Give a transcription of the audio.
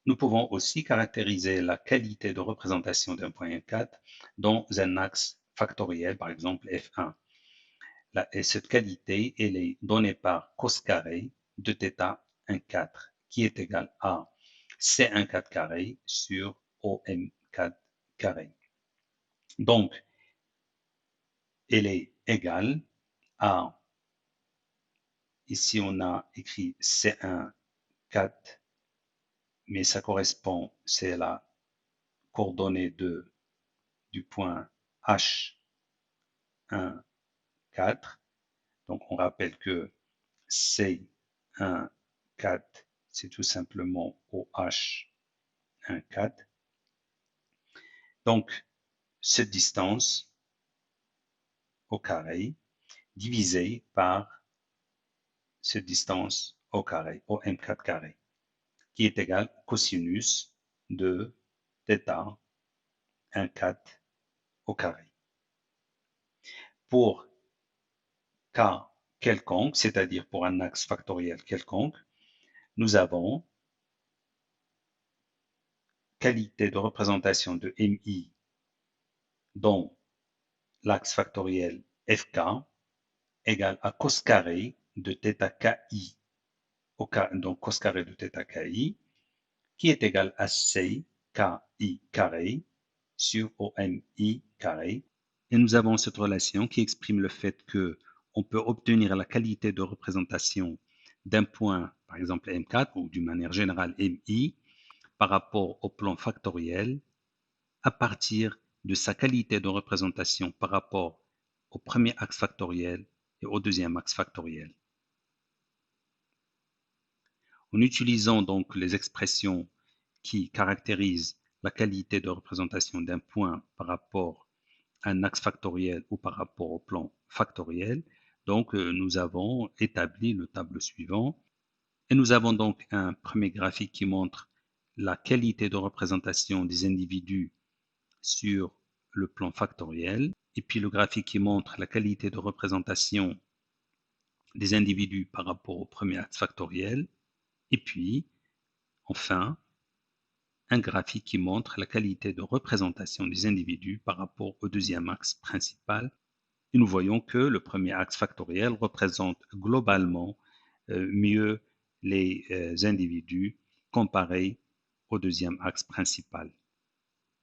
Nous pouvons aussi caractériser la qualité de représentation d'un point M4 dans un axe factoriel, par exemple F1. Et cette qualité, elle est donnée par cos carré de θ 4, qui est égal à C14 carré sur OM4 carré. Donc, elle est égale à, ici on a écrit C1 4, mais ça correspond, c'est la coordonnée du point H1 4. Donc on rappelle que C1 4, c'est tout simplement OH1 4. Donc cette distance au carré divisée par cette distance au carré, au M4 carré, qui est égal cosinus de θ 1 4 au carré. Pour K quelconque, c'est-à-dire pour un axe factoriel quelconque, nous avons qualité de représentation de MI dont l'axe factoriel FK égale à cos carré de θKI, donc cos carré de θKI, qui est égal à CKI carré sur OMI carré. Et nous avons cette relation qui exprime le fait que on peut obtenir la qualité de représentation d'un point, par exemple M4, ou d'une manière générale MI, par rapport au plan factoriel, à partir de sa qualité de représentation par rapport au premier axe factoriel et au deuxième axe factoriel. En utilisant donc les expressions qui caractérisent la qualité de représentation d'un point par rapport à un axe factoriel ou par rapport au plan factoriel, donc nous avons établi le tableau suivant. Et nous avons donc un premier graphique qui montre la qualité de représentation des individus sur le plan factoriel, et puis le graphique qui montre la qualité de représentation des individus par rapport au premier axe factoriel, et puis, enfin, un graphique qui montre la qualité de représentation des individus par rapport au deuxième axe principal. Et nous voyons que le premier axe factoriel représente globalement mieux les individus comparés au deuxième axe principal.